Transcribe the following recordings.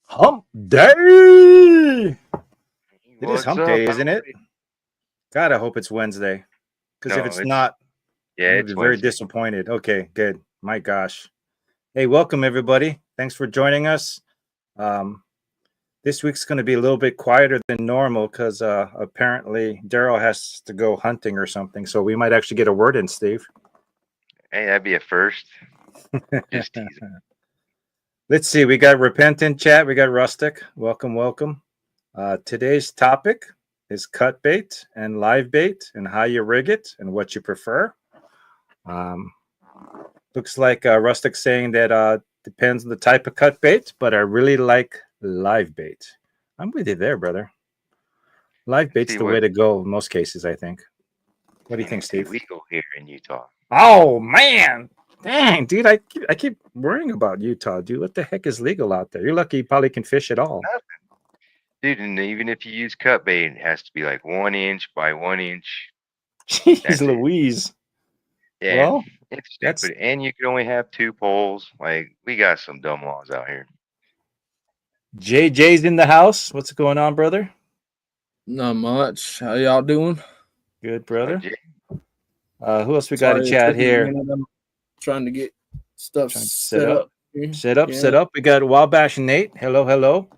Hump day. It is What's hump up, day, isn't it? Howdy? God, I hope it's Wednesday. Because if No, it's it's not, yeah, I'm going to it's be very Wednesday. disappointed. Okay, good. My gosh. Hey, welcome, everybody. Thanks for joining us. This week's going to be a little bit quieter than normal because apparently Daryl has to go hunting or something. So we might actually get a word in, Steve. Hey, that'd be a first. Just teasing. Let's see. We got Repentant Chat. We got Rustic. Welcome, welcome. Today's topic is cut bait and live bait and how you rig it and what you prefer. Looks like Rustic saying that depends on the type of cut bait, but I really like live bait. I'm with you there, brother. Live bait's See the what way to go in most cases, I think. What do you and think, it's Steve? illegal here in Utah. Oh man, dang, dude, I keep worrying about Utah, dude. What the heck is legal out there? You're lucky you probably can fish at all. Nothing. Dude, and even if you use cut bait, it has to be like 1 inch by 1 inch. Jeez, That's it. Louise. Yeah, Well, it's that's stupid. And you can only have 2 poles. Like we got some dumb laws out here. JJ's in the house. What's going on, brother? Not much. How y'all doing? Good, So, brother. Jay, Who else we got in Sorry it chat took me a here? minute. I'm trying to get stuff Trying to set set up. up. here. Set up, Yeah. set up. We got Wabash Nate. Hello, hello.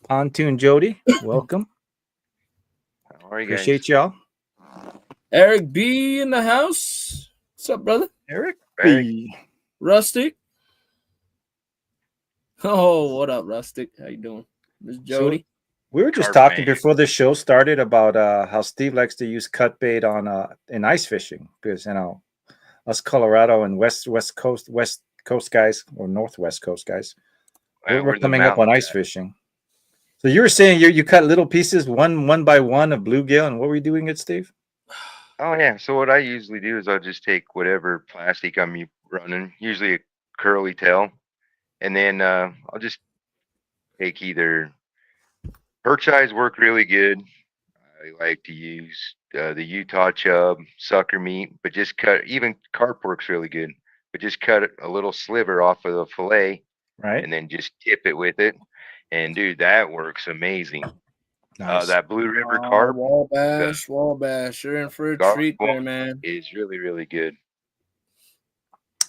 Pontoon Jody. Welcome. how are you guys? Appreciate y'all. Eric B in the house. What's up, brother? Eric Eric? B. Rustic. Oh, what up, Rustic? How you doing? Miss Jody. We were just Carp talking man. before the show started about how Steve likes to use cut bait on in ice fishing because us Colorado and west coast guys or northwest coast guys we're We're the coming up on mountain ice guys. fishing. So you were saying you cut little pieces one by one of bluegill, and what were you doing it, Steve? Oh yeah. So what I usually do is I'll just take whatever plastic I'm running, usually a curly tail, and then I'll just take either perch eyes work really good. I like to use the Utah chub, sucker meat, but just cut. Even carp works really good, but just cut a little sliver off of the fillet Right. and then just tip it with it. And dude, that works amazing. Nice. That Blue River carp, Wabash. You're in for a garlic treat there, one man. is really, really good.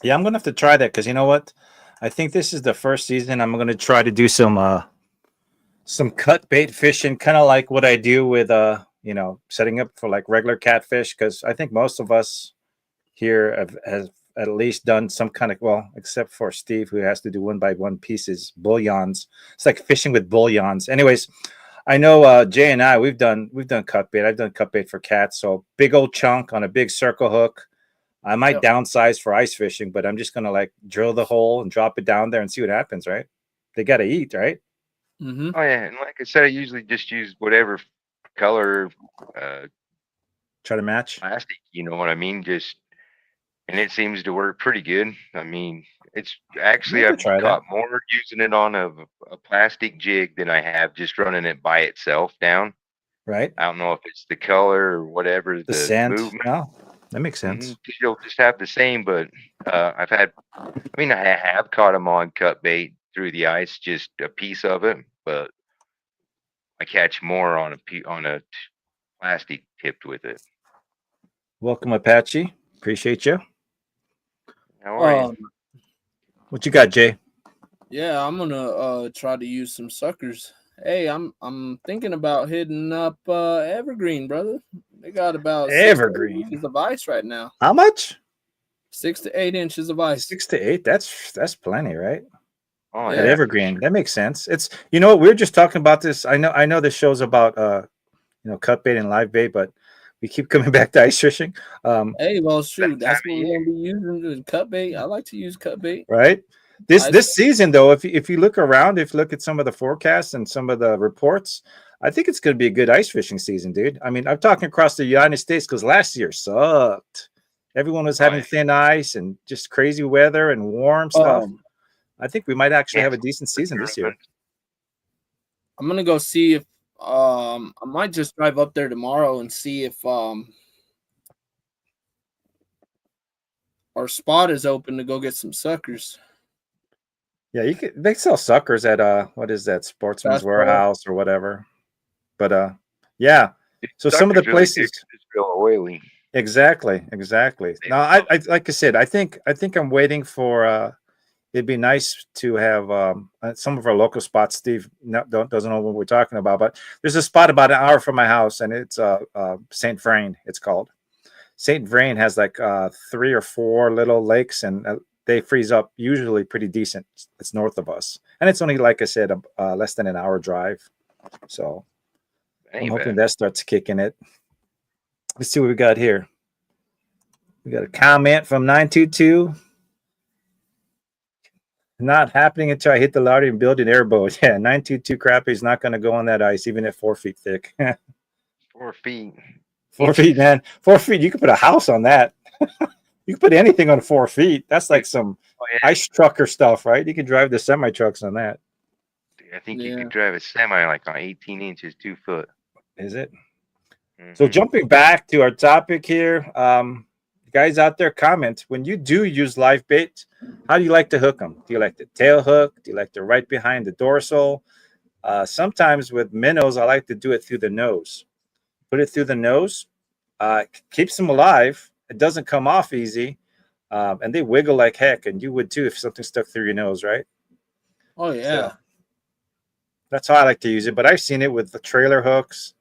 Yeah, I'm gonna have to try that because you know what? I think this is the first season I'm gonna try to do some cut bait fishing, kind of like what I do with setting up for like regular catfish. Because I think most of us here have at least done some kind of, well, except for Steve who has to do one by one pieces, bullions. It's like fishing with bullions. Anyways, I know Jay and I we've done cut bait. I've done cut bait for cats. So big old chunk on a big circle hook. I might downsize for ice fishing, but I'm just gonna like drill the hole and drop it down there and see what happens. Right? They gotta eat, right? Mm-hmm. Oh yeah, and like I said, I usually just use whatever color Try to match. plastic. You know what I mean? And it seems to work pretty good. I mean, it's actually Maybe I've try that. caught more using it on a plastic jig than I have just running it by itself down. Right? I don't know if it's the color or whatever, The the scent. movement. No, that makes sense. 'Cause you'll just have the same, but I have caught them on cut bait through the ice, just a piece of it, but I catch more on a plastic tipped with it. Welcome, Apache. Appreciate you. How are you? What you got, Jay? Yeah, I'm gonna try to use some suckers. Hey, I'm thinking about hitting up Evergreen, brother. They got about 6 to 8 Evergreen. inches of ice right now. How much? 6 to 8 inches of ice. 6 to 8. That's plenty, right? Oh At Yeah. yeah, Evergreen. That makes sense. It's what we're just talking about this. I know this show's about cut bait and live bait, but We keep coming back to ice fishing. Hey, well, it's true. That That's time what of we're gonna be using the cut bait. I like to use cut bait. Right. I- This season, though, if you look around, if you look at some of the forecasts and some of the reports, I think it's going to be a good ice fishing season, dude. I mean, I'm talking across the United States because last year sucked. Everyone was having yeah. thin ice and just crazy weather and warm stuff. I think we might actually have a Cancel decent season this year. I'm gonna go see if I might just drive up there tomorrow and see if our spot is open to go get some suckers. Yeah, you could. They sell suckers at what is that, Sportsman's Bass Pro. Warehouse or whatever. But yeah. Dude, So some of the suckers really do places. 'cause it's real oily. Exactly. No, I like I said, I think I'm waiting for it'd be nice to have some of our local spots. Steve doesn't know what we're talking about, but there's a spot about an hour from my house, and it's St. Vrain. It's called St. Vrain. Has like 3 or 4 little lakes, and they freeze up usually pretty decent. It's north of us, and it's only, like I said, less than an hour drive. So I'm Ain't hoping bad. that starts kicking it. Let's see what we got here. We got a comment from 922. Not happening until I hit the lottery and build an airboat. Yeah, 922 Crappie's not going to go on that ice, even at 4 feet thick. 4 feet. 4 feet, man. 4 feet. You could put a house on that. You can put anything on 4 feet. That's like some Oh, yeah. ice trucker stuff, right? You can drive the semi trucks on that. I think you Yeah. could drive a semi like on 18 inches, 2 foot. Is it? So Mhm. jumping back to our topic here, guys out there, comment when you do use live bait. How do you like to hook them? Do you like the tail hook? Do you like to right behind the dorsal? Sometimes with minnows, I like to do it through the nose. Put it through the nose, keeps them alive. It doesn't come off easy, and they wiggle like heck. And you would too if something stuck through your nose, right? Oh yeah. So that's how I like to use it. But I've seen it with the trailer hooks.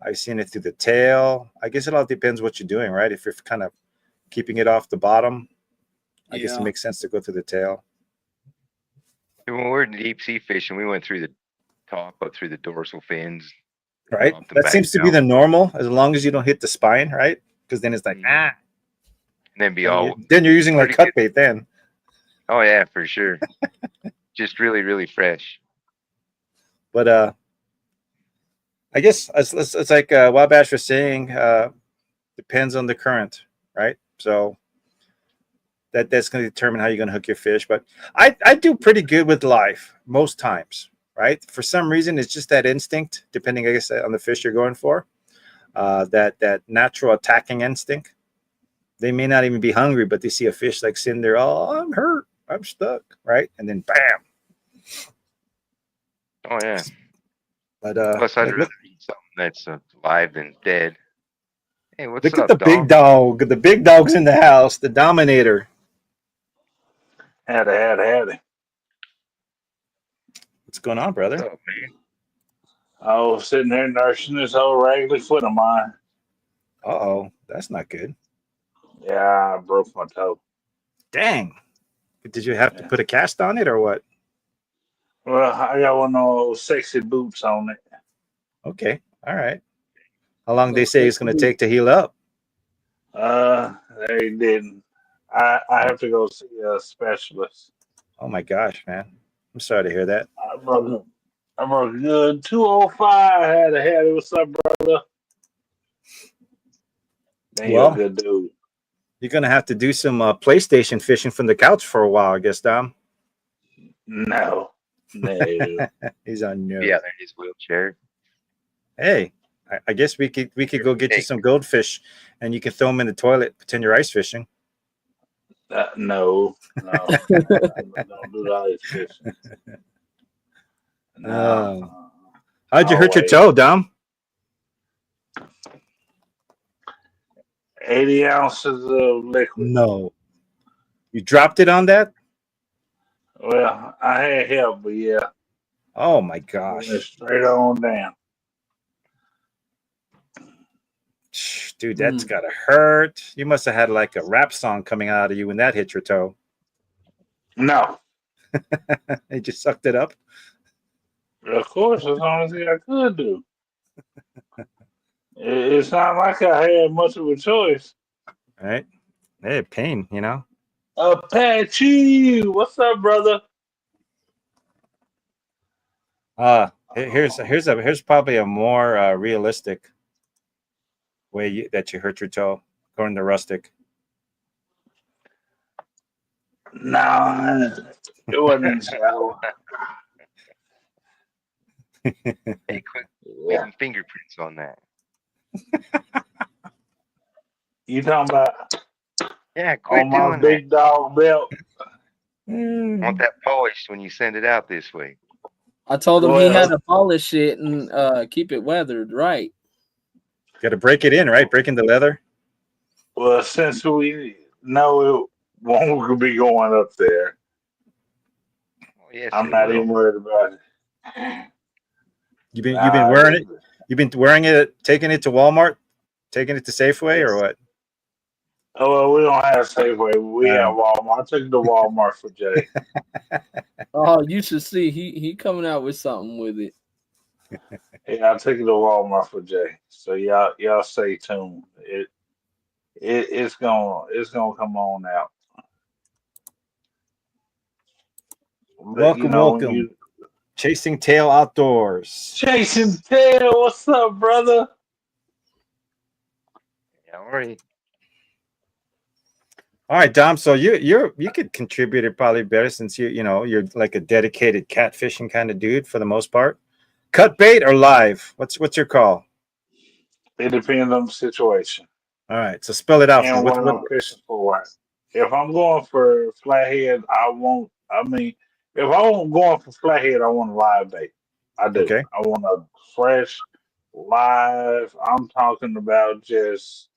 I've seen it through the tail. I guess it all depends what you're doing, right? If you're kind of keeping it off the bottom, I guess it Yeah. makes sense to go through the tail. When we were deep sea fishing, we went through the top up through the dorsal fins. Right? Dropped them That back seems to be down. the normal, as long as you don't hit the spine, right? Because then it's like, Mhm. ah. And then be Then, all, then you're using like pretty cut good. bait then. oh yeah, for sure. Just really, really fresh. But I guess it's like Wabash was saying, depends on the current, right? So that's going to determine how you're going to hook your fish. But I do pretty good with live most times, right? For some reason, it's just that instinct, depending, I guess, on the fish you're going for, that natural attacking instinct. They may not even be hungry, but they see a fish like sitting there, oh, I'm hurt, I'm stuck, right? And then bam. Oh yeah. But Plus, I'd like, rather eat something that's alive than dead. Hey, what's look at up, the big dog? dog. The big dog's in the house. The Dominator. Howdy. What's going on, What's brother? up, man? I was sitting there nursing this old raggedy foot of mine. Uh-oh, that's not good. Yeah, I broke my toe. Dang. Did you have to put a cast on it or what? Well, I got one of those sexy boots on it. Okay. All right. How long they say it's going to take to heal up? They didn't. I have to go see a specialist. Oh my gosh, man. I'm sorry to hear that. I broke a good 205. Had a head. What's up, brother? Man, you're Well, a good dude. you're going to have to do some PlayStation fishing from the couch for a while, I guess, Dom. No. He's on no. Yeah, in his wheelchair. Hey, I guess we could go get you some goldfish, and you can throw them in the toilet, pretend you're ice fishing. No. Don't do that ice fishing. No. How'd you hurt your wait. toe, Dom? 80 ounces of liquid. No. You dropped it on that? Well, I had help, but yeah. Oh my Went gosh. straight on down. Dude, that's gotta hurt. You must have had like a rap song coming out of you when that hit your toe. No. It just sucked it up. Of course, that's the only thing I could do. It's not like I had much of a choice. Right? Hey, pain, you know. Apache, what's up, brother? Here's probably a more realistic way that you hurt your toe, according to Rustic. Nah, it wasn't so. Hey, quit Yeah. leaving fingerprints on that. You talking about Yeah, quit on my doing that. big dog belt? I want that polished when you send it out this way. I told him he had Well, to polish it and keep it weathered right. Got to break it in, right? Breaking the leather. well, since we know it won't be going up there, Oh, yes, I'm it not will. even worried about it. You've been Nah, wearing it. You've been wearing it, taking it to Walmart, taking it to Safeway, or what? Oh, well, we don't have Safeway. We have Walmart. I took it to Walmart for Jay. Oh, you should see he coming out with something with it. Yeah, I took it to Walmart for Jay. So y'all stay tuned. It's gonna come on out. But you Welcome, know when welcome. you Chasing Tail Outdoors. chasing tail, what's up, brother? Yeah, already. All right, Dom. So you could contribute it probably better since you're like a dedicated catfishing kind of dude for the most part. Cut bait or live? What's your call? It depends on the situation All right, so spell it out for me. and what I'm fishing for. If I'm going for flathead, I mean, if I'm going for flathead, I want a live bait. I do. Okay. I want a fresh, live. I'm talking about just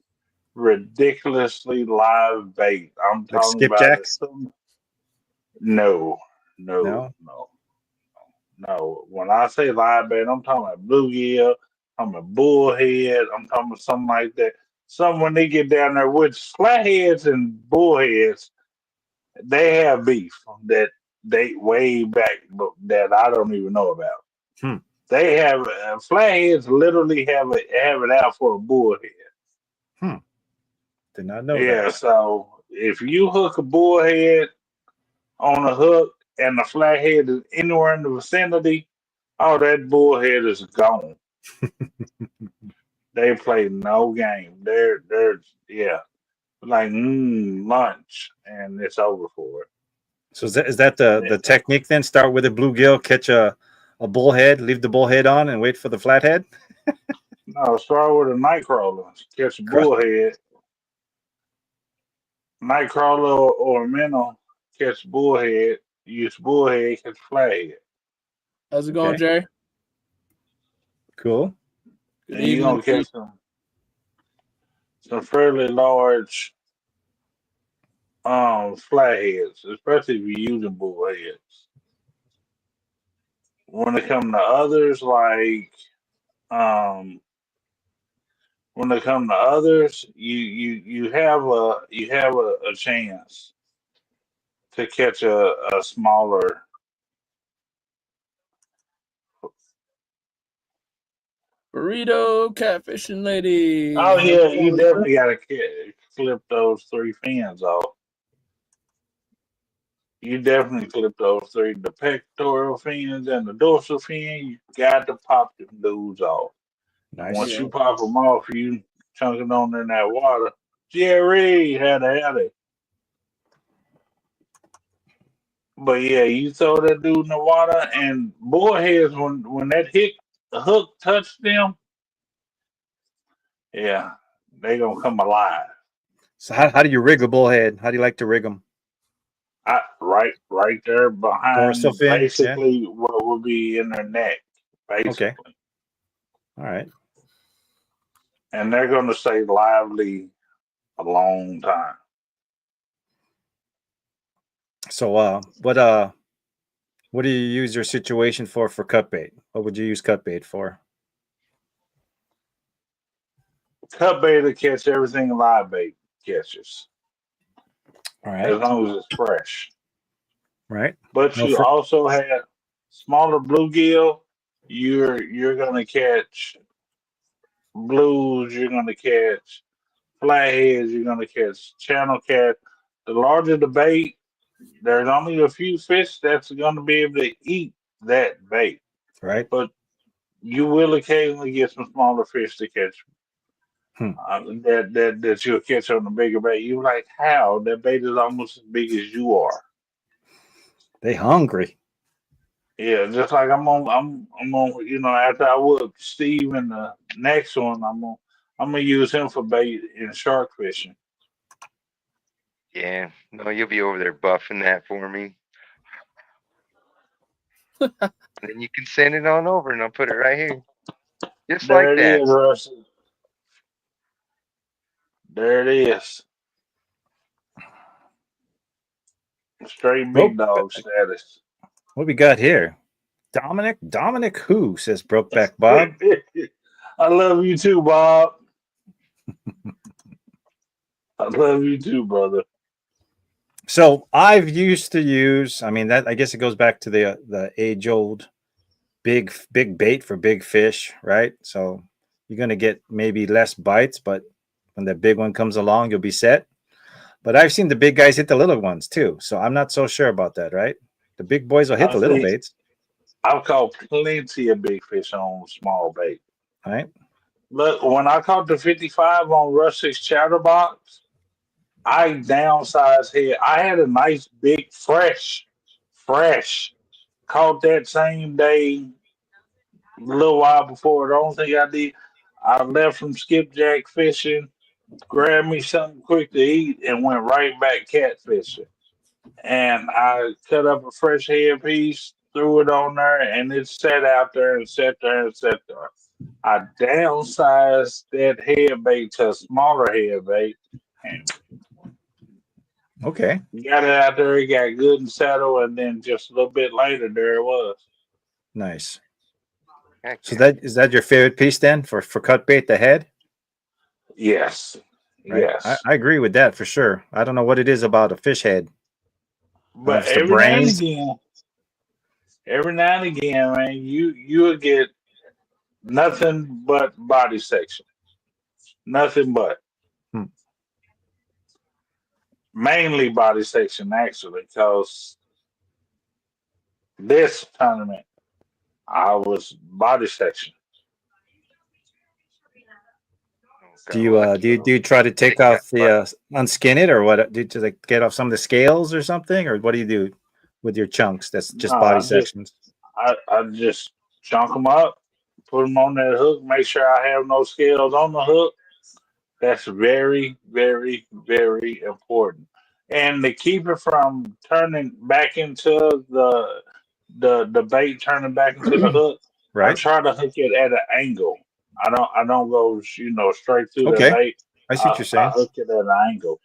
ridiculously live bait. I'm Like talking about it. skipjacks? No, No. no. When I say live bait, I'm talking about bluegill, I'm about bullhead, I'm talking about something like that. Some when they get down there, which flatheads and bullheads, they have beef that date way back, but that I don't even know about. Hmm. They have flatheads literally have it out for a bullhead. Did not know Yeah, that. so if you hook a bullhead on a hook and the flathead is anywhere in the vicinity, oh, that bullhead is gone. They play no game. They're yeah, like lunch, and it's over for it. So is that the technique then? Start with a bluegill, catch a bullhead, leave the bullhead on, and wait for the flathead. No, start with a nightcrawler, catch a bullhead, nightcrawler or a minnow, catch bullhead, use bullhead, catch flathead. How's it going, Okay. Jerry? Cool. Good And you're evening. gonna catch some fairly large flatheads, especially if you're using bullheads. When it comes to others, like um, when it comes to others, you have a chance to catch a smaller. Burrito catfishing lady. Oh How's yeah, it you going, sir? definitely got to clip those three fins off. You definitely clip those three, the pectoral fins and the dorsal fin. You got to pop them dudes off. And Nice. once Yeah. you pop them off, you chunking on in that water. Jerry had it. But yeah, you throw that dude in the water, and bullheads when that hook touched them, yeah, they gonna come alive. So how do you rig a bullhead? How do you like to rig them? Right there Dorsal behind, fin. Yeah. basically what would be in their neck, basically, Okay. All right. and they're gonna stay lively a long time. So what do you use your situation for cut bait? What would you use cut bait for? Cut bait to catch everything live bait catches, All as right. long as it's fresh. Right. But No you fr- also have smaller bluegill. You're gonna catch blues, you're gonna catch flatheads, you're gonna catch channel cat. The larger the bait, there's only a few fish that's gonna be able to eat that bait. Right. But you will occasionally get some smaller fish to catch. Hmm. That you'll catch on the bigger bait. You're like, how? That bait is almost as big as you are. They hungry. Yeah, just like I'm on, after I whoop Steve in the next one, I'm gonna use him for bait in shark fishing. Yeah. No, you'll be over there buffing that for me. Then you can send it on over and I'll put it right here. Just There like it that. is, Rusty. There it is. Straight big Broke. dog status. What we got here? Dominic who, says Brokeback Bob. I love you too, Bob. I love you too, brother. So I've used to use, I mean, that I guess it goes back to the age old big bait for big fish, right? So you're gonna get maybe less bites, but when the big one comes along, you'll be set. But I've seen the big guys hit the little ones too, so I'm not so sure about that, right? The big boys will hit I the little see. baits, I've caught plenty of big fish on small bait. right? Look, when I caught the 55 on Russ's chatterbox, I downsized head. I had a nice big fresh. Caught that same day, a little while before. The only thing I did, I left from skipjack fishing, grabbed me something quick to eat, and went right back catfishing. And I cut up a fresh headpiece, threw it on there, and it sat out there and sat there and sat there. I downsized that head bait to a smaller head bait and Okay, got it out there. It got good and settled, and then just a little bit later, there it was. nice. Heck So yeah. is that your favorite piece then for cut bait, the head? Yes, Right. yes. I agree with that for sure. I don't know what it is about a fish head. I don't know if But it's the brains. every now and again, man, you'll get nothing but body section, nothing but. Hmm. Mainly body section, actually, because this tournament I was body section. Do you do you try to take Yeah, off the unskin it, or what? Do you just like get off some of the scales or something, or what do you do with your chunks? That's just No, body sections. I just chunk them up, put them on that hook, make sure I have no scales on the hook. That's very, very, very important. And to keep it from turning back into the bait turning back into the hook, I Right. try to hook it at an angle. I don't go straight through the Okay. bait. I see what you're I saying. hook it at an angle.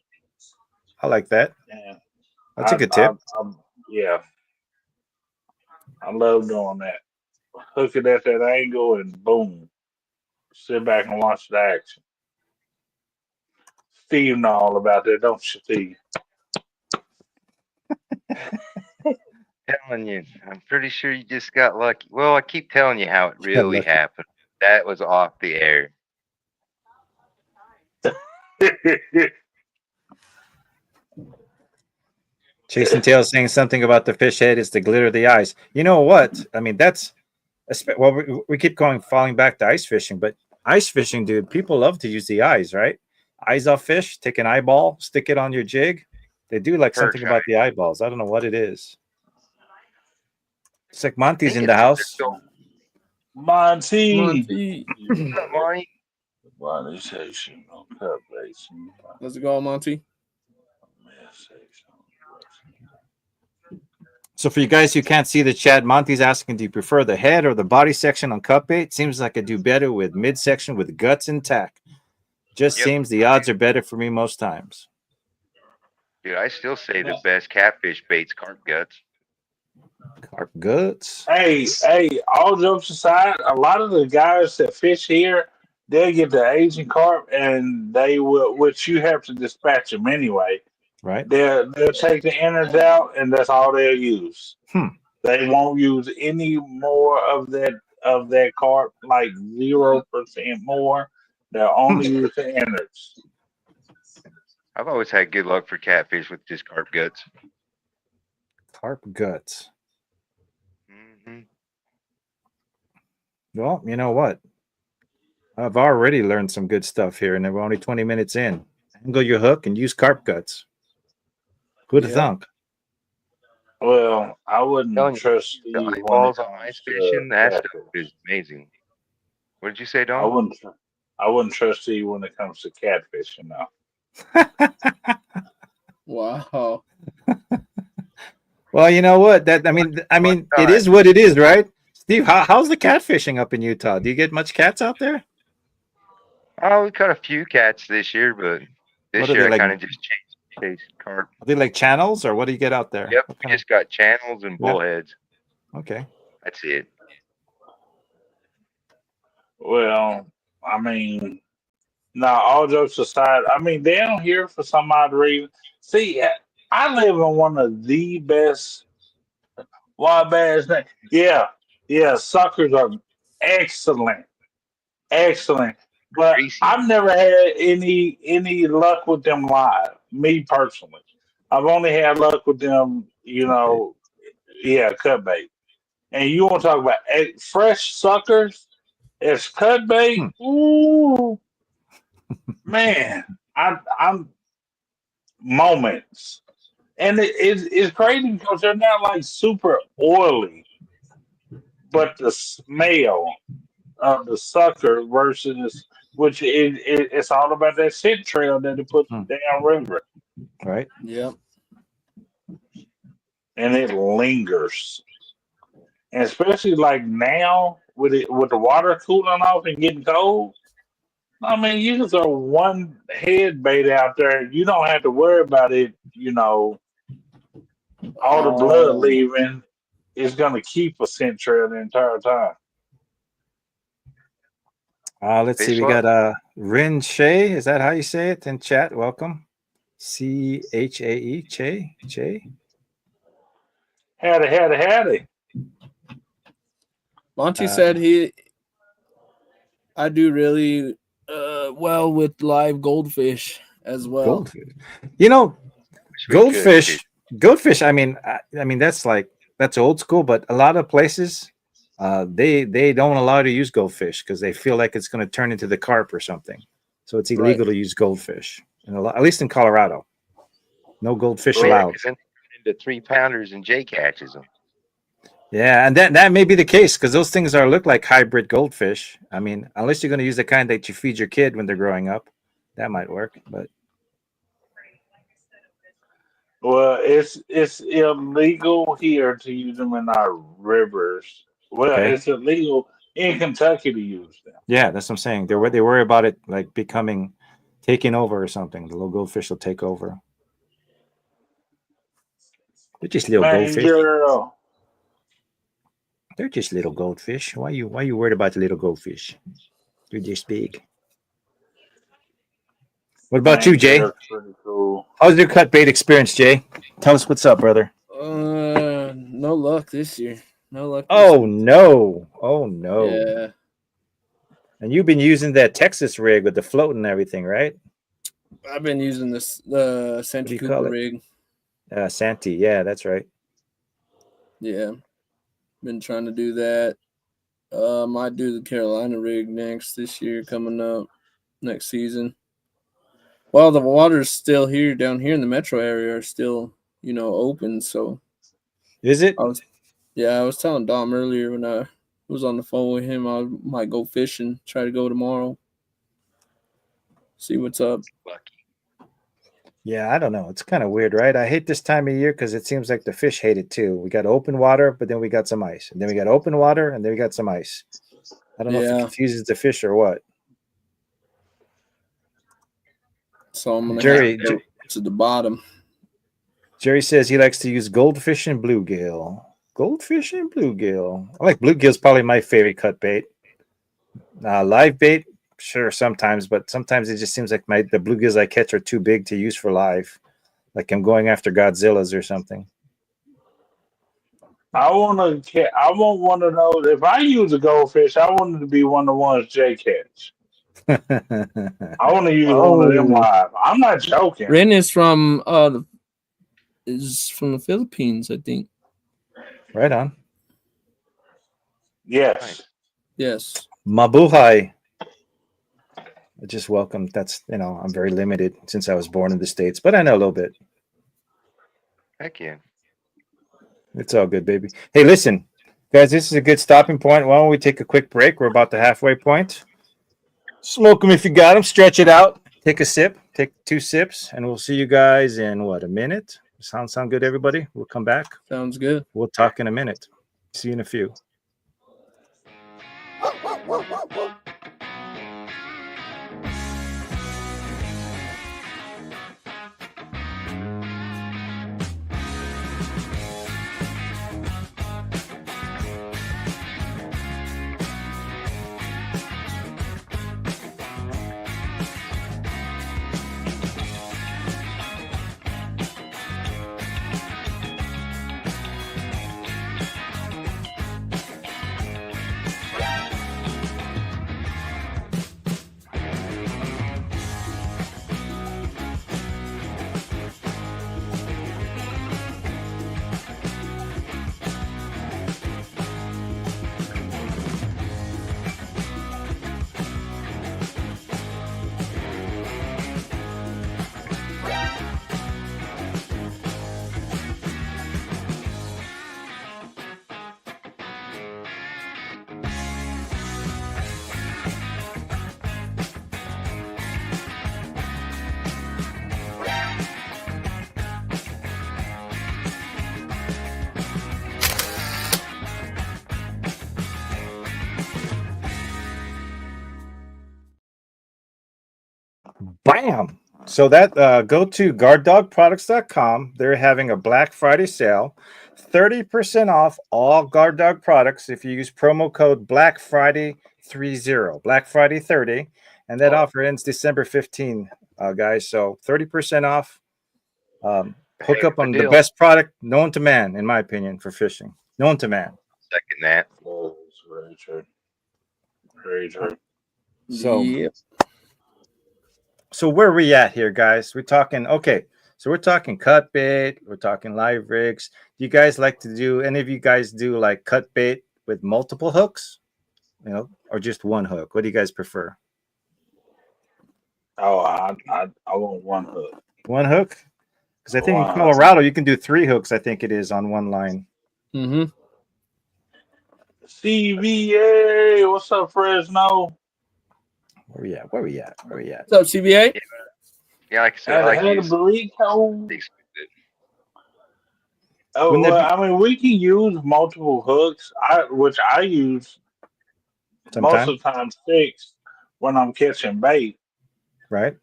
I like that. And That's a good I, tip. yeah, I love doing that. Hook it at that angle and boom, sit back and watch the action. Steve know all about that, don't you, Steve? telling you, I'm pretty sure you just got lucky. Well, I keep telling you how it Yeah, really lucky. happened. That was off the air. Chasing Tail saying something about the fish head is the glitter of the eyes. You know what? I mean, that's well, we keep falling back to ice fishing, but ice fishing, dude, people love to use the eyes, right? Eyes off fish, take an eyeball, stick it on your jig. They do like something Perch about eye. the eyeballs. I don't know what it is. It's like I Monty's think in it's the 'cause they're house. so Monty. Monty. money. Body section on cut base. Let's go, Monty. So for you guys who can't see the chat, Monty's asking, do you prefer the head or the body section on cut bait? Seems like I do better with midsection with guts intact. Just Yep. seems the odds are better for me most times. Dude, I still say the best catfish bait's carp guts. Carp guts. Hey, all jokes aside, a lot of the guys that fish here, they'll get the Asian carp and they will, which you have to dispatch them anyway. Right. They'll take the innards out and that's all they'll use. Hmm. They won't use any more of that carp, like 0% more. They're only use the innards. I've always had good luck for catfish with just carp guts. Carp guts. Hmm. Well, you know what? I've already learned some good stuff here, and we're only 20 minutes in. Angle your hook and use carp guts. Good Yep. thunk. Well, I wouldn't Telling you, trust the Steve when it eyeballs on comes ice to fishing, that stuff catfish. is amazing. What did you say, I Don? wouldn't trust Steve when it comes to catfishing now. Wow. Well, you know what? It is what it is, right? Steve, how's the catfishing up in Utah? Do you get much cats out there? Oh, we caught a few cats this year, but this What are year they I like? kind of just chased carp. Are they like channels, or what do you get out there? Yep, What we kind of- just got channels and Yeah. bullheads. Okay. That's it. Well, I mean, now all jokes aside, I mean down here for some odd reason. See, I live in one of the best wild bass. Yeah, suckers are excellent, excellent. But Greasy. I've never had any luck with them live. Me personally, I've only had luck with them. Cut bait. And you want to talk about fresh suckers as cut bait? Ooh, man, I'm moments, and it's crazy because they're not like super oily, but the smell of the sucker versus which it's all about that scent trail that they put down river, Right. Yep. and it lingers. And especially like now with the water cooling off and getting cold. I mean, you can throw one head bait out there. You don't have to worry about it. All the blood leaving is going to keep a scent trail the entire time. Let's see. Fish We luck. got Rin Shay. Is that how you say it in chat? Welcome. CHAE. Che. Howdy. Monty said I do really well with live goldfish as well. Goldfish. You know, Wish we could, goldfish. dude. Goldfish. I mean, that's old school, but a lot of places, they don't allow you to use goldfish because they feel like it's going to turn into the carp or something. So it's illegal to use goldfish, at least in Colorado. No goldfish Yeah, allowed. 'cause then they turn into 3-pounders and Jay catches them. Yeah, and that may be the case because those things look like hybrid goldfish. I mean, unless you're going to use the kind that you feed your kid when they're growing up, that might work. But Well, it's illegal here to use them in our rivers. Well, okay. it's illegal in Kentucky to use them. Yeah, that's what I'm saying. They worry about it like taking over or something. The little goldfish will take over. They're just little Man, goldfish. girl. They're just little goldfish. Why you worried about the little goldfish? They're this big. What about you, Jay? That's pretty cool. How's your cut bait experience, Jay? Tell us what's up, brother. No luck this year. No luck. Oh no. Yeah. And you've been using that Texas rig with the float and everything, right? I've been using the Santa you call Cooper it? rig. Santee. Yeah, that's right. Yeah. Been trying to do that. Might do the Carolina rig next this year coming up next season. Well, the water's still here down here in the metro area are still, open. So Is it? I was telling Dom earlier when I was on the phone with him, I might go fishing, try to go tomorrow. See what's up. Lucky. Yeah, I don't know. It's kind of weird, right? I hate this time of year because it seems like the fish hate it too. We got open water, but then we got some ice. And then we got open water, and then we got some ice. I don't know if it confuses the fish or what. So I'm gonna Jerry have to go to the bottom. Jerry says he likes to use goldfish and bluegill. Goldfish and bluegill. I like bluegill's probably my favorite cut bait. Live bait, sure, sometimes, but sometimes it just seems like the bluegills I catch are too big to use for live. Like I'm going after Godzillas or something. I want one to know if I use a goldfish, I want it to be one of the ones Jay catch. I want to use one of them Oh. live. I'm not joking. Ren is from the Philippines, I think. Right on. Yes. Yes. Mabuhay. I just welcome. That's, I'm very limited since I was born in the States, but I know a little bit. Heck yeah. It's all good, baby. Hey, listen, guys, this is a good stopping point. Why don't we take a quick break? We're about the halfway point. Smoke them if you got them. Stretch it out. Take a sip. Take 2 sips, and we'll see you guys in a minute? Sound good, everybody? We'll come back. Sounds good. We'll talk in a minute. See you in a few. Bam! So that go to guarddogproducts.com. They're having a Black Friday sale. 30% off all Guard Dog products if you use promo code Black Friday 30, Black Friday 30, and that offer ends December 15, guys. So 30% off. Hook up on the deal. best product known to man, in my opinion, for fishing. Known to man. Second that. Oh, it's very true. Very true. So, Yep. so where are we at here, guys? We're talking, okay, so we're talking cut bait, we're talking live rigs. Do you guys like to do, any of you guys do like cut bait with multiple hooks, or just one hook? What do you guys prefer? Oh, I want one hook. One hook? Because I think in Wow. Colorado you can do 3 hooks, I think it is, on one line. Mm-hmm. CVA, what's up, Fresno? Where we at? Where we at? Where we at? What's up, CBA? Yeah, like I said, I like Had a use burrito. these. Oh, Wouldn't that well, I mean, we can use multiple hooks. Which I use most Sometime, of the time 6 when I'm catching bait. right?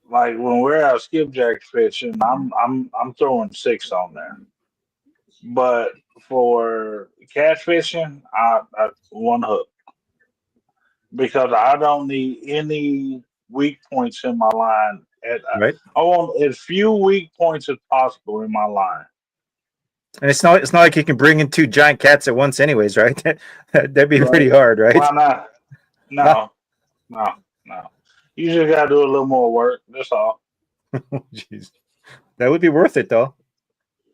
Like when we're out skipjack fishing, I'm throwing 6 on there. But for catfishing, I one hook because I don't need any weak points in my line. Right. I want as few weak points as possible in my line. And it's not like you can bring in 2 giant cats at once, anyways, right? That'd be pretty hard, right? Why not? No. You just gotta do a little more work. That's all. Jeez, that would be worth it, though.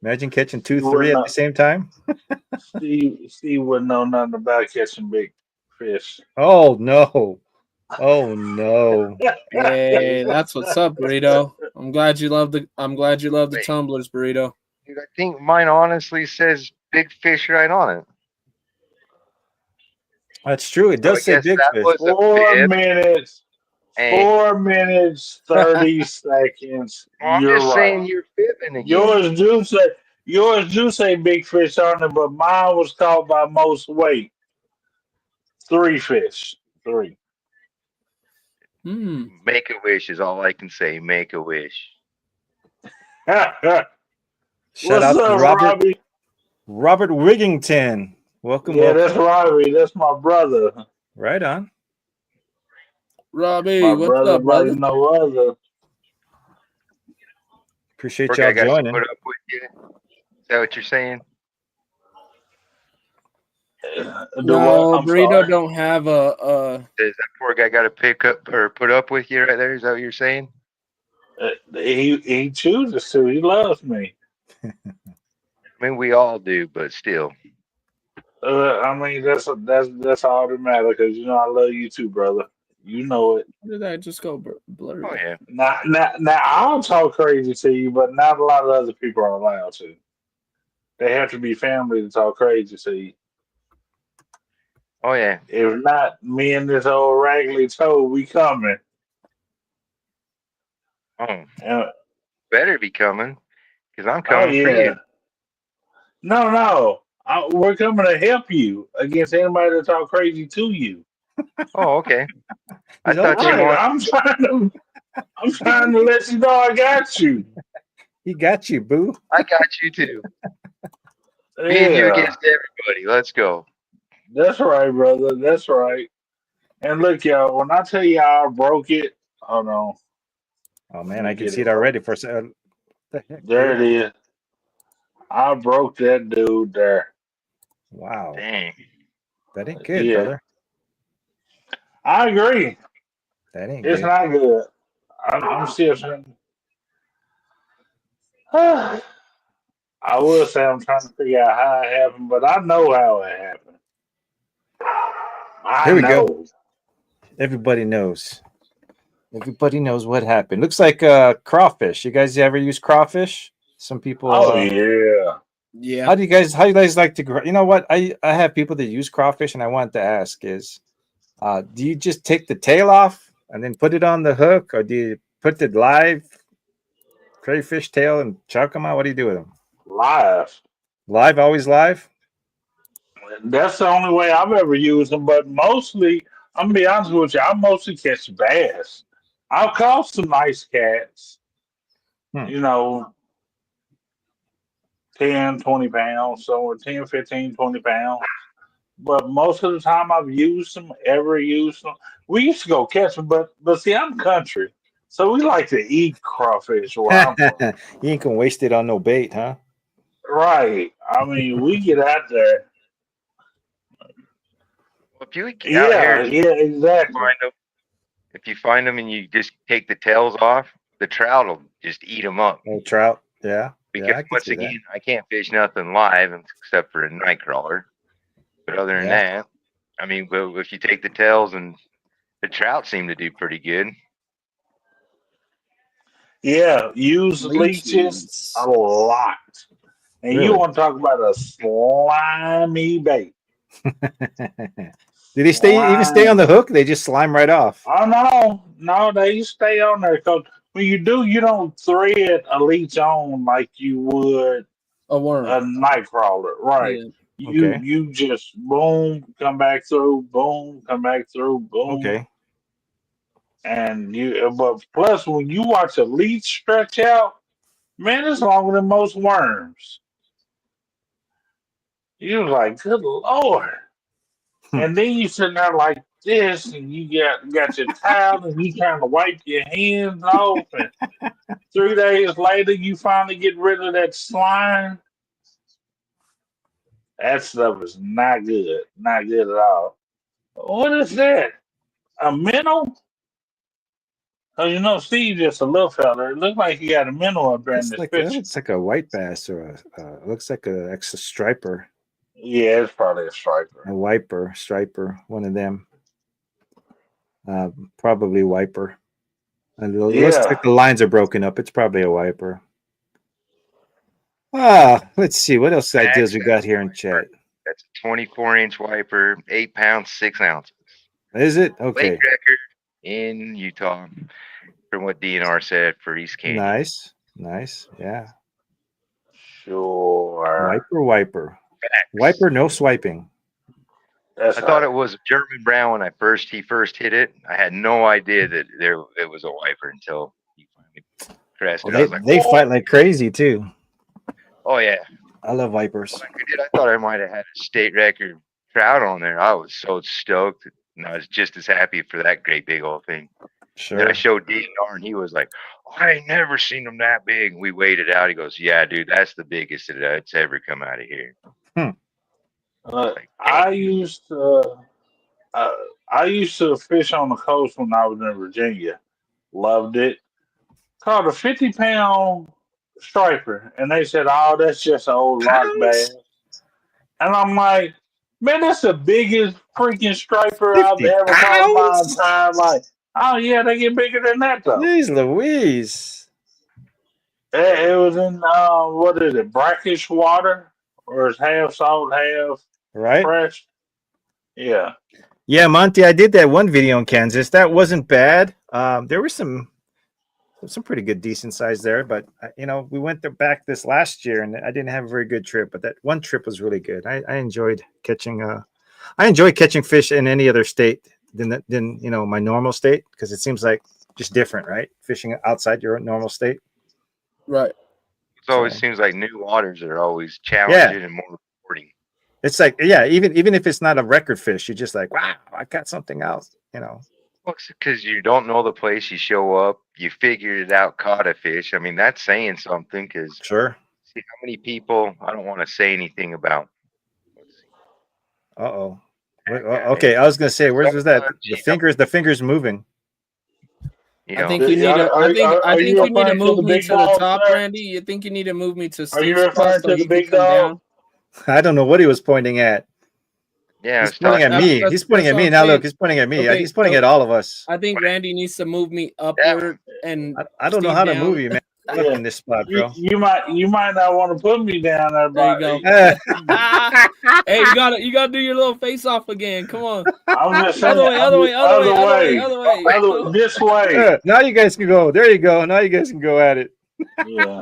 Imagine catching 2, 3 at the same time. Steve wouldn't know nothing about catching big fish. Oh no! Oh no! Hey, that's what's up, Burrito. I'm glad you love the tumblers, Burrito. Dude, I think mine honestly says big fish right on it. That's true. It So I does say guess big that fish. was a 4 bib. minutes. Hey. 4 minutes 30 seconds. Well, I'm You're just right. saying you're fibbing again. Yours do say big fish on it, but mine was caught by most weight. 3 fish. 3. Make a wish is all I can say. Make a wish. Shout What's out up, to Robert Robbie? Robert Wigington. Welcome. Yeah, welcome. that's Robbie. That's my brother. Right on. Robbie, My what's brother up, brother? like no other. Appreciate Work, y'all I got to joining. put up with you. Is that what you're saying? No, I'm Burrito sorry. don't have a. Does that poor guy got to pick up or put up with you right there? Is that what you're saying? He chooses to. He loves me. I mean, we all do, but still. I mean, that's all that matters because I love you too, brother. You know it. How did I just go blurry? Oh yeah. Now, I'll talk crazy to you, but not a lot of other people are allowed to. They have to be family to talk crazy to you. Oh yeah. If not, me and this old raggedy toad, we coming. Oh, Uh, better be coming because I'm oh coming for yeah. you. No. We're coming to help you against anybody that talk crazy to you. Oh, okay. I He's all thought you Right. want. I'm trying to let you know I got you. He got you, boo. I got you too. Me and you Yeah. against everybody. Let's go. That's right, brother. That's right. And look, y'all, when I tell you I broke it, hold on. Oh Let man, me I can get see it it right. already. For the heck, There dude? it is. I broke that dude there. Wow, Dang. that ain't good, Yeah. brother. I agree. That ain't It's good. not good. I'm still trying. I will say I'm trying to figure out how it happened, but I know how it happened. I Here we go. know. Everybody knows. Everybody knows what happened. Looks like crawfish. You guys ever use crawfish? Some people. Oh yeah. Yeah. How do you guys like to? You know what? I have people that use crawfish, and I wanted to ask is, do you just take the tail off and then put it on the hook, or do you put the live crayfish tail and chuck them out? What do you do with them? Live. Live, always live. That's the only way I've ever used them, but mostly, I'm gonna be honest with you, I mostly catch bass. I've caught some nice cats, Hmm. you know, 10, 20 pounds, so 10, 15, 20 pounds. But most of the time I've used them, ever used them. We used to go catch them, but see, I'm country, so we like to eat crawfish where I'm from. You ain't gonna waste it on no bait, huh? Right. I mean, we get out there. Well, if you out here Yeah, yeah, exactly. find them, if you find them and you just take the tails off, the trout will just eat them up. Oh, trout. Yeah, yeah, Because I can once see that. again, I can't fish nothing live except for a night crawler. But other than Yeah. that, I mean, but if you take the tails and the trout seem to do pretty good. Yeah, use leeches Leeches. a lot. And you Really? want to talk about a slimy bait. Do they even stay on Slime. the hook? They just slime right off. Oh, no. No, they stay on there. Because when you do, you don't thread a leech on like you would A worm. a night crawler. Right. Yeah. Okay. You just boom, come back through, boom, come back through, boom. Okay. And but plus when you watch a leech stretch out, man, it's longer than most worms. You're like, good lord. Hmm. And then you sitting there like this, and you got your towel, and you trying to wipe your hands off, and 3 days later, you finally get rid of that slime. That stuff is not good, not good at all. What is that? A minnow? Oh, Steve just a little fella. It looks like he got a minnow up there in this That picture. looks like a white bass or it looks like a extra striper, Yeah, it's probably a striper. a wiper, striper, one of them. Probably wiper. And it looks like Yeah, the lines are broken up. It's probably a wiper. Let's see what else ideas we got here in chat. That's a 24-inch wiper, 8 pounds, 6 ounces. Is it Lake okay? record in Utah, from what DNR said for East Canyon. Nice, nice. Yeah, sure. wiper. Facts. Wiper, no swiping. That's I thought right. it was a German brown when he first hit it. I had no idea that it was a wiper until he finally crashed Well, it. I was like, they "Whoa!" fight like crazy too. Oh yeah. I love vipers. When I did, I thought I might have had a state record trout on there. I was so stoked, and I was just as happy for that great big old thing. Then I Sure. showed DNR, and he was like, "I ain't never seen them that big." And we weighed it out. He goes, "Yeah, dude, that's the biggest that's ever come out of here." Hmm. I used to. I used to fish on the coast when I was in Virginia. Loved it. Caught a 50-pound striper, and they said, "Oh, that's just an old rock bass." Pounds? And I'm like, "Man, that's the biggest freaking striper I've 50 ever caught in my pounds? entire life." Oh yeah, they get bigger than that though. Jeez Louise. It was in what is it, brackish water, or it's half salt, half Right? fresh? Yeah. Yeah, Monty, I did that one video in Kansas. That wasn't bad. There were some pretty good, decent size there, but we went back this last year, and I didn't have a very good trip. But that one trip was really good. I enjoyed catching. I enjoy catching fish in any other state than my normal state, because it seems like just different, right? Fishing outside your normal state. Right. It always So- seems like new waters are always challenging and more rewarding. It's like, yeah, even if it's not a record fish, you're just like, wow, I got something else. Because you don't know the place, you show up, you figured it out, caught a fish. I mean, that's saying something. Because Sure. see how many people. I don't want to say anything about. Let's see. Uh-oh. Yeah, Okay, I was gonna say, where's was that? Sometimes, The fingers moving. You I know, think you need to. Are I think you you need to referring to move the me big to the dog, top, sir? Randy. You think you need to move me to Are you Steve's spot referring so to he the can big come dog? down? I don't know what he was pointing at. yeah, He's pointing at That's- me. that's- He's pointing that's at what me. I'm Now saying. look, he's pointing at me. Okay, He's pointing so- at all of us. I think Randy needs to move me upward and I don't know Steve how to down. move you, man. Look Yeah. in this spot, bro. You might not want to put me down there, There you but go. Hey, you gotta do your little face off again. Come on. I'm just saying, Other way. this way. Yeah, now you guys can go. There you go. Now you guys can go at it. Yeah.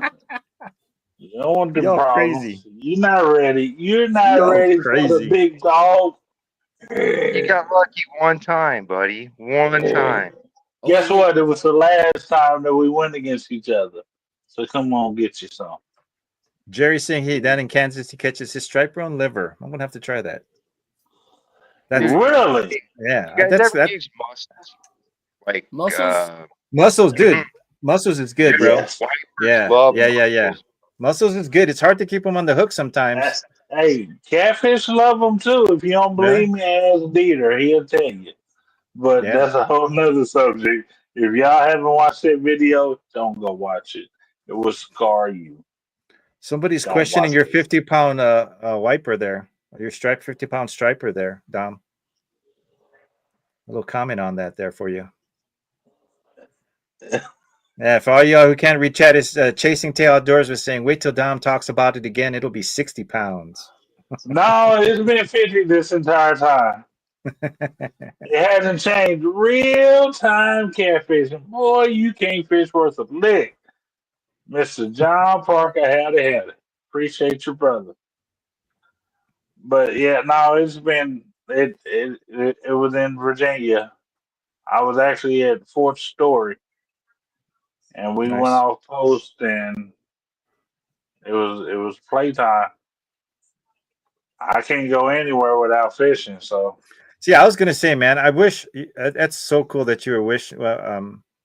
You don't want the Y'all problems. crazy. You're not ready. You're not Y'all ready for crazy. the big dog. you got lucky one time, buddy. One time. Guess what? It was the last time that we went against each other. So come on, get you some. Jerry's saying he down in Kansas he catches his striper on liver. I'm gonna have to try that. That's Really? yeah. You guys ever That use mussels? Like Mussels? muscles good. Muscles is good, bro. Yes. Yeah. love Yeah. mussels. Muscles is good. It's hard to keep them on the hook sometimes. Hey, catfish love them too. If you don't believe me, ask Dieter. He'll tell you. But Yeah. that's a whole nother subject. If y'all haven't watched that video, don't go watch it. It will scar you. Somebody's Don't questioning watch your it. 50-pound wiper there. Your 50-pound striper there, Dom. A little comment on that there for you. Yeah, for all y'all who can't read chat, is Chasing Tail Outdoors was saying, wait till Dom talks about it again. It'll be 60 pounds. No, it's been 50 this entire time. It hasn't changed. Real time catfishing. Boy, you can't fish worth a lick. Mr. John Parker had it. Appreciate your brother. But yeah, no, it's been it was in Virginia. I was actually at Fort Story, and we Nice. went off post, and it was playtime. I can't go anywhere without fishing, so See, I was gonna say, man, I wish that's so cool that you were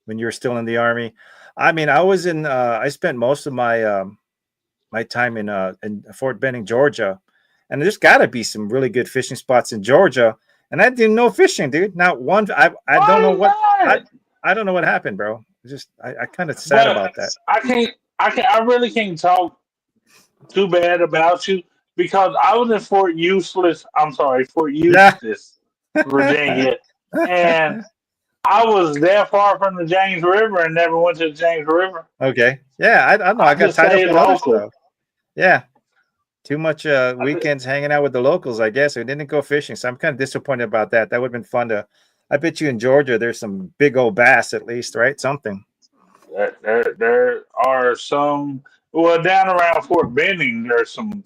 when you were still in the Army. I mean, I was in. I spent most of my my time in Fort Benning, Georgia, and there's got to be some really good fishing spots in Georgia. And I didn't know fishing, dude. Not one. I don't know what I don't know what happened, bro. Just I kind of sad But about that. I really can't talk too bad about you because I was in Fort Eustis, Virginia, and I was that far from the James River and never went to the James River. Okay. Yeah, I don't know. I got just tied up stayed with other local. stuff. Yeah. Too much weekends hanging out with the locals, I guess. We didn't go fishing. So I'm kind of disappointed about that. That would have been fun to. I bet you in Georgia there's some big old bass at least, right? Something. There are some down around Fort Benning. There's some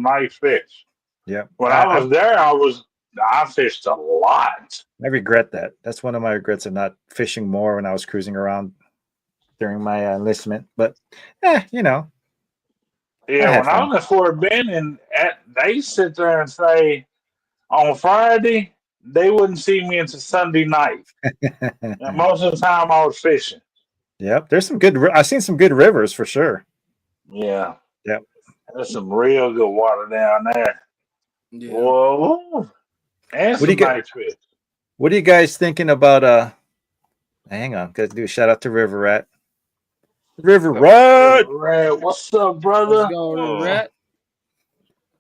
nice fish. Yeah. When I was there, I fished a lot. I regret that. That's one of my regrets of not fishing more when I was cruising around during my enlistment. But, you know. Yeah, when I was in Fort Benning, they sit there and say, on Friday, they wouldn't see me until Sunday night. And most of the time, I was fishing. Yep. There's some good. I've seen some good rivers for sure. Yeah. Yep. There's some real good water down there. Yeah. Whoa. And What do some you get- nice fish. What are you guys thinking about? Hang on, gotta do a shout out to River Rat. River Rat. Rat, what's up, brother? Let's go, Rat.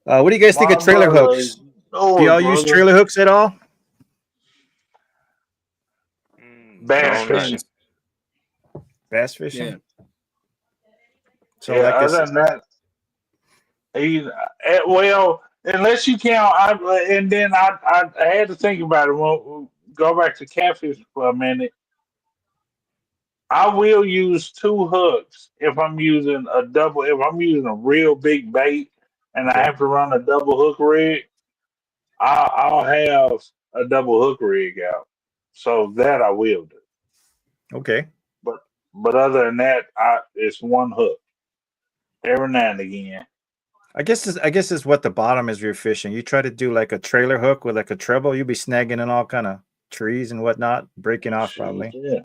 What do you guys think My of trailer brother, hooks? oh, Do y'all use brother. trailer hooks at all? Bass No, not- fishing. Bass fishing. Yeah. So Yeah, like other this. than that, well, unless you count, and then I had to think about it. We'll go back to catfish for a minute. I will use two hooks if I'm using a double. If I'm using a real big bait and I Okay. have to run a double hook rig, I'll have a double hook rig out. So that I will do. Okay. But other than that, it's one hook every now and again. I guess is what the bottom is you're fishing. You try to do like a trailer hook with like a treble, you'll be snagging in all kind of trees and whatnot, breaking off probably. Yeah.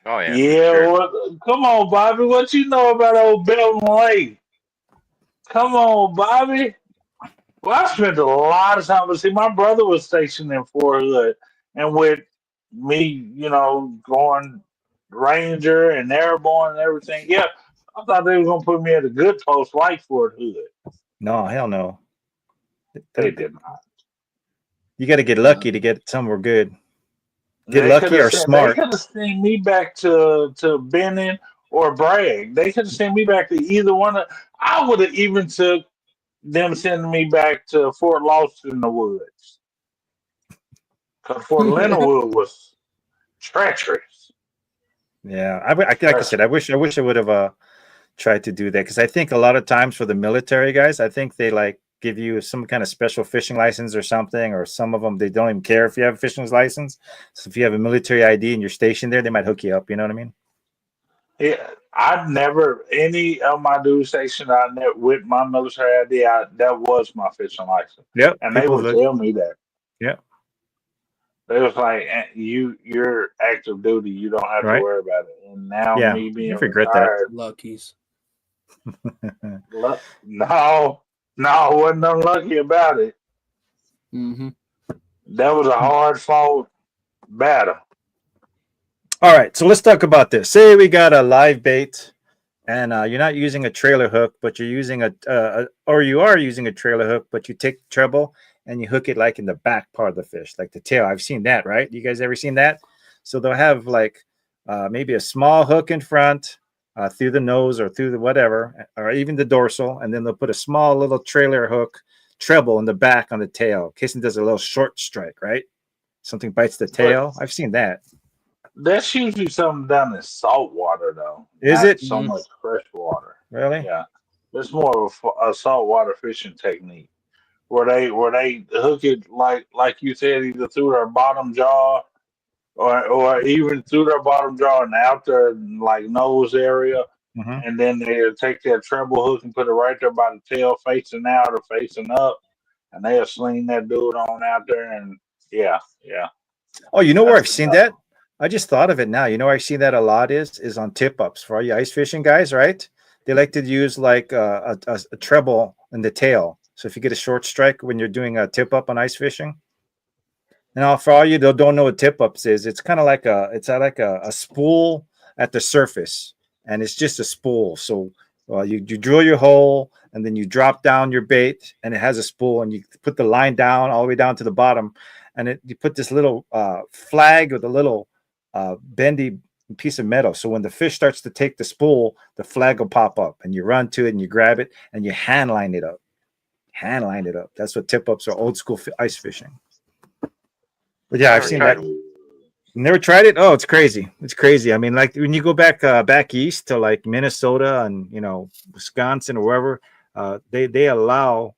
Oh yeah. Yeah, For sure. come on, Bobby. What you know about old Belton Lake? Come on, Bobby. Well, I spent a lot of time. But see, my brother was stationed in Fort Hood, and with me, going Ranger and Airborne and everything. Yeah, I thought they were gonna put me at a good post like Fort Hood. No, hell no. They did not. You got to get lucky to get somewhere good. Get They lucky coulda or sent- smart. They could have sent me back to Benning or Bragg. They could have sent me back to either one. I would have even took them sending me back to Fort Lawson in the woods. Because Fort Leonard was treacherous. Yeah, like I said, I wish I would have tried to do that because I think a lot of times for the military guys, I think they like give you some kind of special fishing license or something, or some of them they don't even care if you have a fishing license. So if you have a military ID and you're stationed there, they might hook you up. You know what I mean? Yeah, I've never any of my duty station. I never with my military ID. That was my fishing license, Yep. and they would tell me that. Yeah. They was like, you're active duty. You don't have Right. to worry about it. And now Yeah, me being you regret that. retired, Luckies. no, I wasn't unlucky about it. Mm-hmm. That was a hard fought battle. All right, so let's talk about this. Say we got a live bait, and you're not using a trailer hook, but you're using or you are using a trailer hook, but you take the treble and you hook it like in the back part of the fish, like the tail. I've seen that, right? You guys ever seen that? So they'll have like maybe a small hook in front through the nose or through the whatever, or even the dorsal, and then they'll put a small little trailer hook treble in the back on the tail, in case it does a little short strike, right? Something bites the tail. I've seen that. That's usually something done in salt water, though. Is not it? so much fresh water? Really? Yeah, it's more of a saltwater fishing technique where they hook it like you said, either through their bottom jaw or even through their bottom jaw and out their like nose area, Mhm. and then they'll take that treble hook and put it right there by the tail, facing out or facing up, and they'll sling that dude on out there, and yeah. Oh, you know where I've That's seen enough. that? I just thought of it now. You know where I see that a lot is on tip ups for all you ice fishing guys, right? They like to use like a treble in the tail. So if you get a short strike when you're doing a tip up on ice fishing, now for all you that don't know what tip ups is, it's kind of like a spool at the surface, and it's just a spool. So you drill your hole, and then you drop down your bait, and it has a spool, and you put the line down all the way down to the bottom, and you put this little flag with a little bendy piece of metal. So when the fish starts to take the spool, the flag will pop up, and you run to it, and you grab it, and you hand line it up. Hand line it up. That's what tip ups are. Old school ice fishing. But yeah, I've Never seen tried that. You never tried it? Oh, it's crazy. It's crazy. I mean, like when you go back east to like Minnesota and Wisconsin or wherever, they allow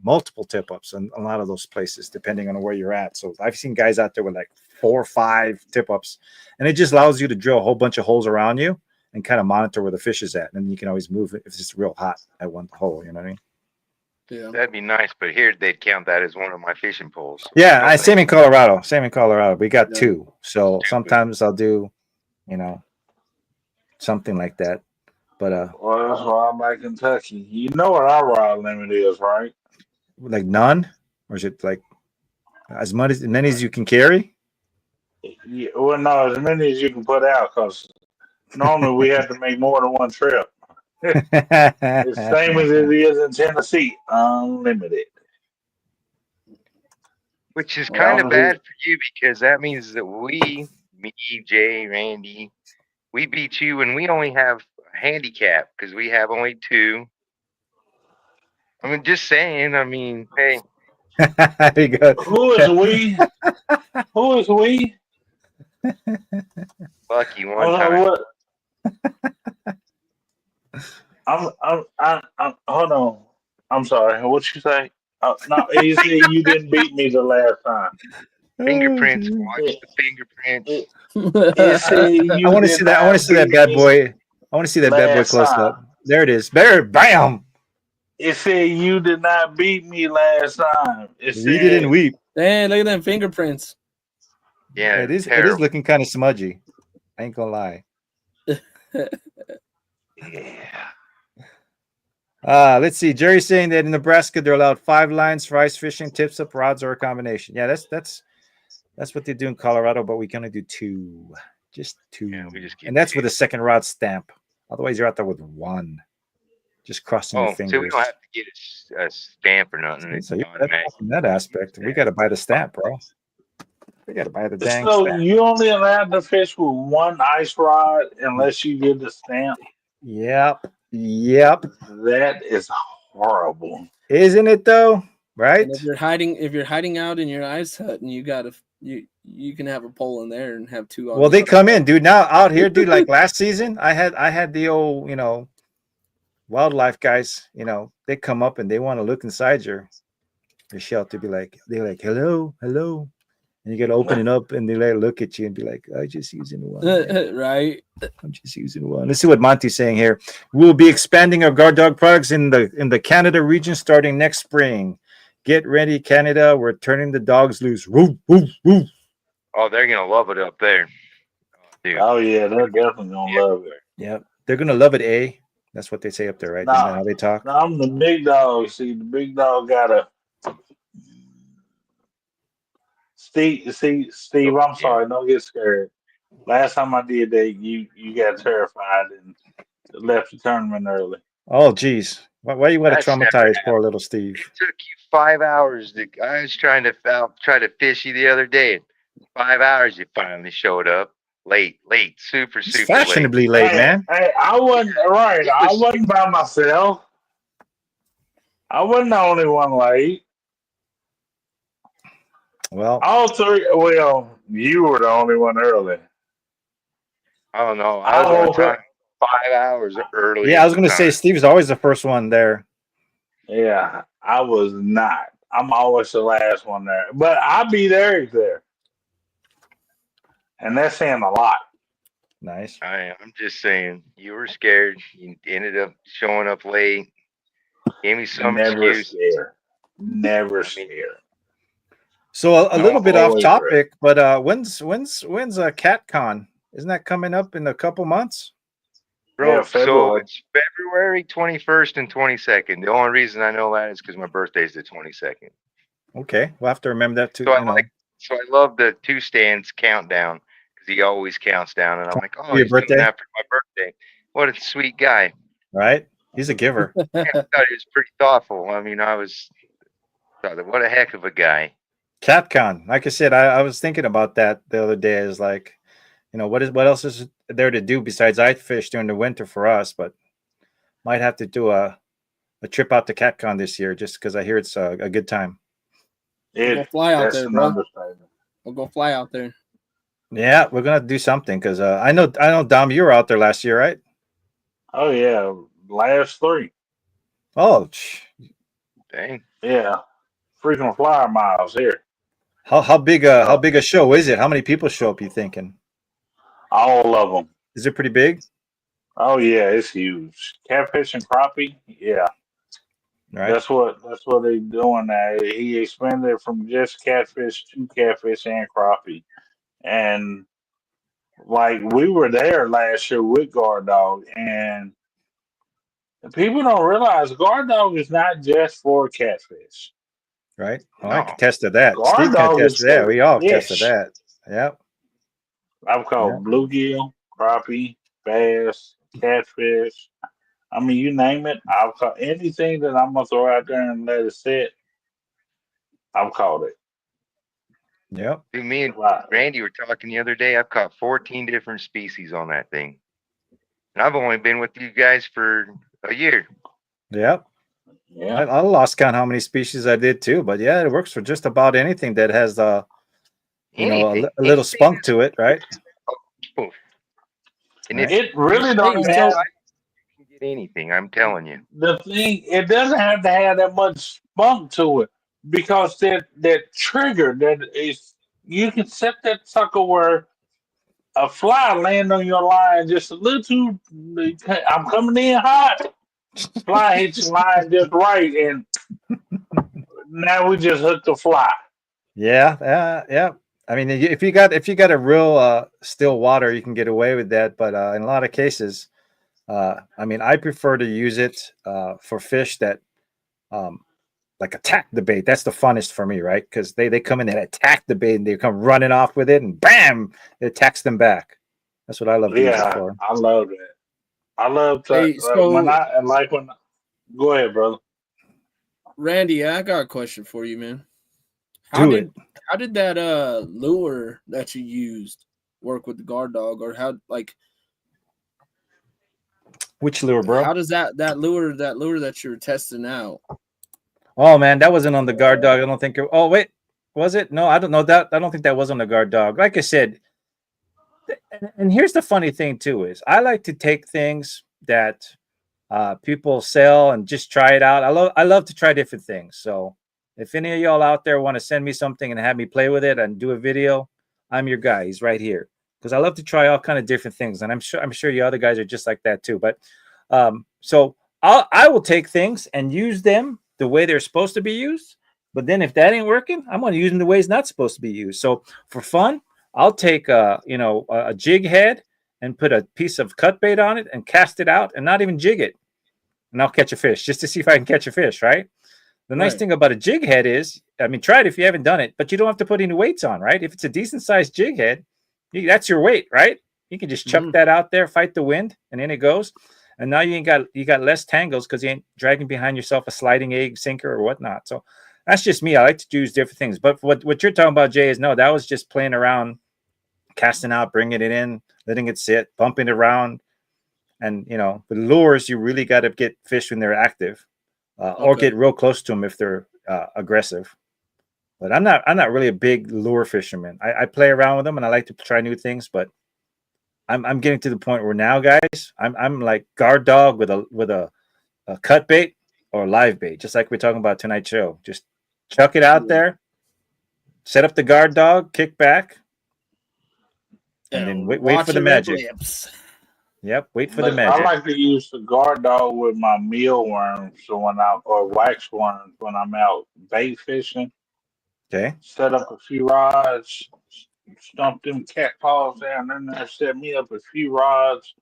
multiple tip ups in a lot of those places, depending on where you're at. So I've seen guys out there with like 4 or 5 tip ups, and it just allows you to drill a whole bunch of holes around you and kind of monitor where the fish is at, and you can always move it if it's real hot at one hole. You know what I mean? Yeah. That'd be nice, but here they'd count that as one of my fishing poles. Yeah, same in Colorado. Same in Colorado. We got Yeah. 2, so sometimes I'll do, something like that. But Well, that's why I'm at Kentucky. You know what our rod limit is, right? Like none, or is it like as many as you can carry? Yeah, well, no, as many as you can put out, because normally we have to make more than one trip. The same as it is in Tennessee, unlimited. Which is Oh, kind of I'm bad just, for you because that means that me, Jay, Randy, we beat you and we only have a handicap because we have only two. I mean, just saying. I mean, hey, There you go. who is we? Who is we? lucky one Oh, no, time. what? Hold on. I'm sorry. What you say? No, you said you didn't beat me the last time. Oh, Fingerprints. geez. Watch It, the fingerprints. it, it said I you want to did see that. I want to not see that beat bad me boy. I want to see that bad boy last close time. up. There it is. There, bam. It said you did not beat me last time. It We didn't said, weep. Dang, look at them fingerprints. Yeah, It is. It is terrible. looking kind of smudgy. I ain't gonna lie. yeah. Let's see. Jerry's saying that in Nebraska they're allowed 5 lines for ice fishing, tips up rods, or a combination. Yeah, that's what they do in Colorado, but we can only do 2, just 2, Yeah, we just get and that's with two. a second rod stamp. Otherwise, you're out there with 1, just crossing your Oh, so we fingers. don't have to get a stamp or nothing. It's So yeah, automatic. from that aspect, we got to buy the stamp, bro. We got to buy the dang So stamp. you only allowed to fish with one ice rod unless you get the stamp. Yep. Yep. That is horrible. Isn't it though? Right? And if you're hiding out in your ice hut, and you can have a pole in there and have 2 on. Well, they each. come in, dude. Now out here, dude. Like last season, I had the old, wildlife guys. They come up and they want to look inside your shelter. They're like, hello, hello, and you got to open it up, and they like look at you and be like, I just using one. Man. Right? I'm just using one. Let's see what Monty's saying here. We'll be expanding our guard dog products in the Canada region starting next spring. Get ready, Canada. We're turning the dogs loose. Woof, woof, woof. Oh, they're gonna love it up there. Oh, dude. Oh yeah, they're definitely gonna love it. Yeah, they're gonna love it. That's what they say up there, right? Isn't that how they talk? Now I'm the big dog. See, the big dog gotta. Steve. I'm sorry. Don't get scared. Last time I did that, you got terrified and left the tournament early. Oh, geez. Why you want to That's never traumatize happened. poor little Steve? It took you 5 hours. I was trying to fish you the other day. 5 hours, you finally showed up. Late, super It's late. fashionably late, man. Hey, I wasn't right. It I was wasn't by myself. I wasn't the only one late. Well, All three. Well, you were the only one early. I don't know. I was I on woke time up. 5 hours early. yeah, I at was the gonna say time. Steve's always the first one there. Yeah, I was not. I'm always the last one there, but I beat Eric there, and that's saying a lot. Nice. I'm just saying, you were scared. You ended up showing up late. Gave me some Never excuse. scared. Never I mean, scared. So a No, little bit off Always ready. topic, but when's CatCon? Isn't that coming up in a couple months? bro, Yeah, so February. it's February 21st and 22nd. The only reason I know that is because my birthday's the 22nd. Okay, we'll have to remember that too. So I love the 2 stands countdown because he always counts down, and I'm like, oh, your he's doing birthday, that for my birthday. What a sweet guy. right? He's a giver. Yeah, I thought he was pretty thoughtful. I mean, thought, what a heck of a guy. CatCon, like I said, I was thinking about that the other day. Is like, what else is there to do besides ice fish during the winter for us? But might have to do a trip out to CatCon this year just because I hear it's a good time. Go fly out That's there, an bro. understatement. We'll go fly out there. Yeah, we're gonna do something because I know Dom, you were out there last year, right? Oh yeah, last 3. Oh, Dang. Yeah, freaking flyer miles here. how big a show is it? How many people show up? You thinking? All of them. Is it pretty big? Oh yeah, it's huge. Catfish and crappie. Yeah, Right. that's what they doing now. He expanded from just catfish to catfish and crappie, and like we were there last year with Guard Dog, and people don't realize Guard Dog is not just for catfish. right? Oh, I No. tested that. Guard Steve can dog attest is to that. We all fish. tested that. Yep. I've caught bluegill, crappie, bass, catfish. I mean, you name it. I've caught anything that I'm gonna throw out there and let it sit. I've caught it. Yep. Dude, me and Right. Randy were talking the other day. I've caught 14 different species on that thing. And I've only been with you guys for a year. Yep. Yeah. I lost count how many species I did too, but yeah, it works for just about anything that has you know, Anything. a little Anything spunk that's- to it, right? Poof. And Right. if It really you don't Hey, even so- have can get anything, I'm telling you. the thing. It doesn't have to have that much spunk to it because that trigger that is you can set that sucker where a fly land on your line just a little too. I'm coming in hot. Fly hits your line just right, and now we just hooked the fly. Yeah, yeah. I mean, if you got a real still water, you can get away with that. But in a lot of cases, I mean, I prefer to use it for fish that like attack the bait. That's the funnest for me, right? Because they come in and attack the bait and they come running off with it, and bam, it attacks them back. That's what I love to use it Yeah, for. I love that. I love to, Hey, when so I and like when. Go ahead, brother. Randy, I got a question for you, man. Do How did that lure that you used work with the guard dog, or how Which lure, bro? how does that lure that you're testing out? Oh man, that wasn't on the guard dog. I don't think. Oh wait, was it? No, I don't know that. I don't think that was on the guard dog. Like I said, and here's the funny thing too is I like to take things that people sell and just try it out. I love to try different things. So if any of y'all out there want to send me something and have me play with it and do a video, I'm your guy. He's right here because I love to try all kind of different things, and I'm sure you other guys are just like that too. But so I will take things and use them the way they're supposed to be used. But then if that ain't working, I'm going to use them the way it's not supposed to be used. So for fun, I'll take a jig head and put a piece of cut bait on it and cast it out and not even jig it, and I'll catch a fish just to see if I can catch a fish. Right. The nice Right. thing about a jig head is, I mean, try it if you haven't done it, but you don't have to put any weights on. Right. If it's a decent sized jig head, that's your weight. Right. You can just chuck that out there, fight the wind, and in it goes. And now you got less tangles because you ain't dragging behind yourself a sliding egg sinker or whatnot. So that's just me. I like to use different things. But what you're talking about, Jay, is no, that was just playing around, casting out, bringing it in, letting it sit, bumping it around. And the lures, you really got to get fish when they're active, or get real close to them if they're aggressive. But I'm not really a big lure fisherman. I play around with them and I like to try new things, but I'm getting to the point where now, guys, I'm like guard dog with a cut bait or live bait, just like we're talking about tonight's show. Just chuck it out there, set up the guard dog, kick back, and then wait for the magic. Yep, wait for the But magic. I like to use the guard dog with my mealworms or wax worms when I'm out bait fishing. Okay. Set up a few rods, stump them cat paws down in there, set me up a few rods.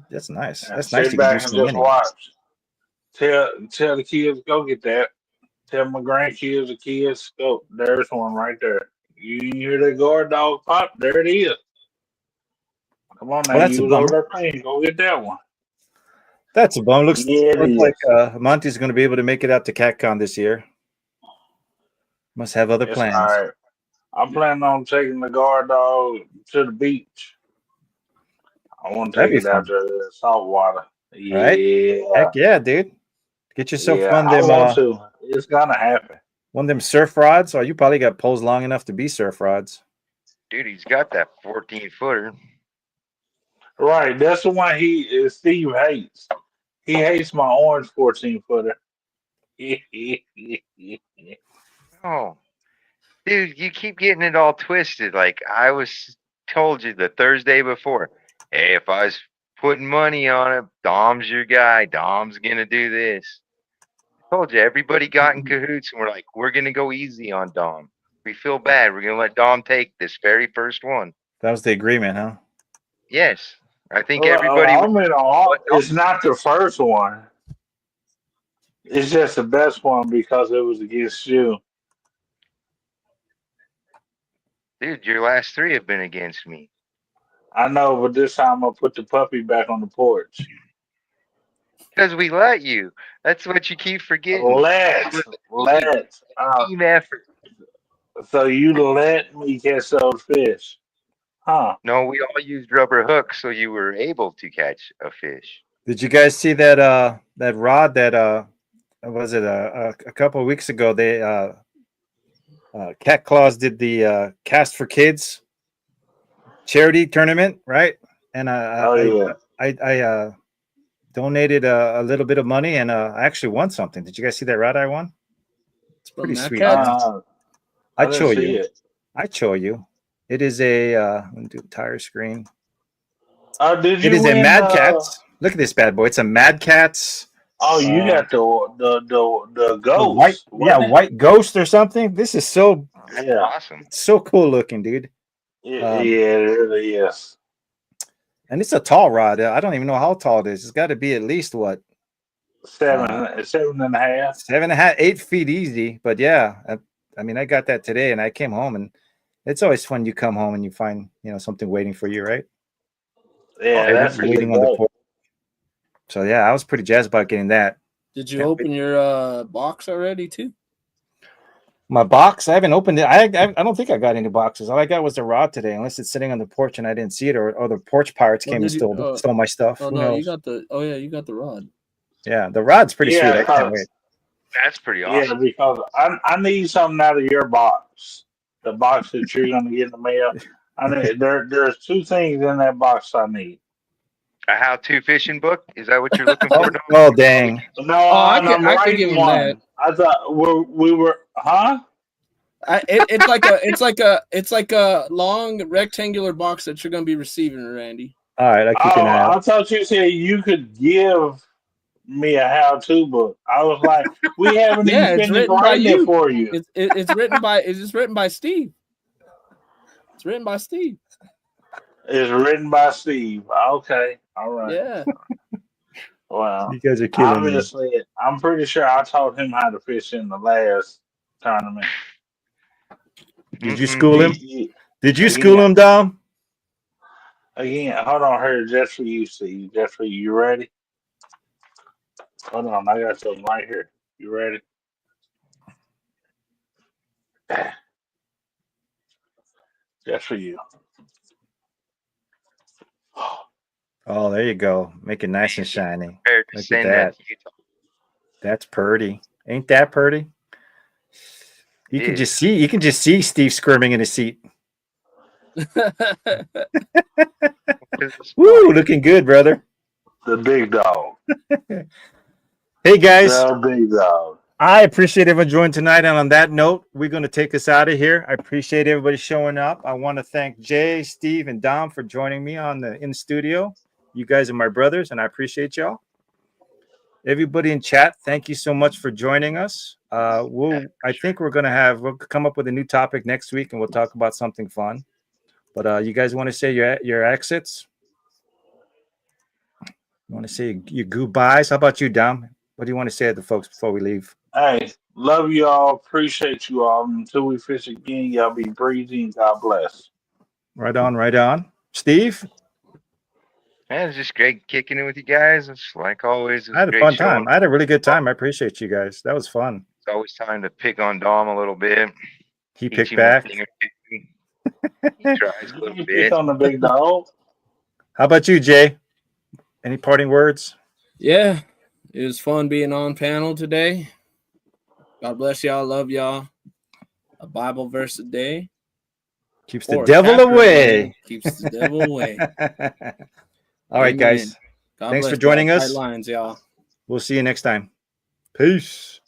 That's nice. And That's nice sit to do back and so just many. watch. Tell the kids go get that. Tell my grandkids, the kids, go. There's one right there. You hear the guard dog pop? There it is. Come on now, Well, that's you a was over bummer. there playing. Go get that one. That's a bummer. Looks Yeah, it like is. Monty's going to be able to make it out to CatCon this year. Must have other It's plans. all right. I'm planning on taking the guard dog to the beach. I want to That'd take be it out fun. to the salt water. Right? Yeah. Heck yeah, dude. Get yourself Yeah, I want to. It's gonna happen. one of them surf rods. Or you probably got poles long enough to be surf rods. Dude, he's got that 14-footer. Right. That's the one Steve hates. He hates my orange 14-footer. Oh, dude, you keep getting it all twisted. Like I was told you the Thursday before. Hey, if I was putting money on it, Dom's your guy. Dom's gonna do this. I told you everybody got in cahoots and we're like, we're gonna go easy on Dom. We feel bad. We're gonna let Dom take this very first one. That was the agreement, huh? Yes. I think everybody was it's not the first one. It's just the best one because it was against you. Dude, your last 3 have been against me. I know, but this time I'll put the puppy back on the porch. Because we let you. That's what you keep forgetting. Let. Team effort. So you let me catch those fish. Huh. No, we all used rubber hooks so you were able to catch a fish. Did you guys see that that rod that was it a couple of weeks ago? They Cat Claws did the Cast for Kids charity tournament, right? And Yeah. I donated a little bit of money and I actually won something. Did you guys see that rod I won? It's From pretty Mad sweet. Cats? Man. I I'd show didn't see you. it. I'd show you. It is a let me do entire screen. Did you It is a win, Mad Cats. Look at this bad boy. It's a Mad Cats. you got the The ghost. white, wasn't it? white ghost or something. This is so Yeah. Awesome. so cool looking, dude. Yeah, it really is. And it's a tall rod. I don't even know how tall it is. It's got to be at least what 7.5. 7.5, 8 feet easy. But yeah, I mean, I got that today, and I came home, and it's always fun. You come home and you find something waiting for you, right? Yeah, that's waiting on the porch. So yeah, I was pretty jazzed about getting that. Did you open your box already too? My box, I haven't opened it. I don't think I got any boxes. All I got was the rod today, unless it's sitting on the porch and I didn't see it, or the porch pirates came and stole my stuff. Oh Who no, knows? you got the rod. Yeah, the rod's pretty sweet. I can't wait. That's pretty awesome. Yeah, because I need something out of your box. The box that you're gonna get in the mail. I need there's 2 things in that box I need. A how-to fishing book? Is that what you're looking for? Dom? Oh dang! No, I I'm could give writing him one. that. I thought we were huh? It's like a long rectangular box that you're gonna be receiving, Randy. All right, I'll keep an eye out. I thought you said you could give me a how-to book. I was like, we haven't Yeah, even it's finished written by writing you. it for you. It's written by Steve. It's written by Steve. It's written by Steve. Okay, all right. Yeah. Well, You guys are killing me. obviously, I'm pretty sure I taught him how to fish in the last tournament. Did you school him? Did you Again. school him, Dom? Again, hold on here, just for you, Steve. Just for you. You ready? Hold on, I got something right here. You ready? Just for you. Oh, there you go. Make it nice and shiny. Prepared to Look at send that. that to Utah. That's purty. Ain't that purty? You can just see Steve squirming in his seat. Woo, looking good, brother. The big dog. Hey guys, The big dog. I appreciate everyone joining tonight. And on that note, we're going to take us out of here. I appreciate everybody showing up. I want to thank Jay, Steve, and Dom for joining me in studio. You guys are my brothers, and I appreciate y'all. Everybody in chat, thank you so much for joining us. I think we'll come up with a new topic next week, and we'll talk about something fun. But you guys want to say your exits? You want to say your goodbyes? How about you, Dom? What do you want to say to the folks before we leave? Hey, love you all. Appreciate you all. Until we fish again, y'all be breezy. God bless. Right on, right on. Steve? Man, it's just great kicking it with you guys. It's like always. I had a fun time. I had a really good time. I appreciate you guys. That was fun. It's always time to pick on Dom a little bit. He Teach picked him a back. thing or two. He tries a little You bit. pick on the big dog. How about you, Jay? Any parting words? Yeah. It was fun being on panel today. God bless y'all. Love y'all. A Bible verse a day. Keeps the Or a devil chapter a away. day keeps the devil away. All right, Amen. guys. God Thanks bless for joining y'all. us. Tight lines, y'all. We'll see you next time. Peace.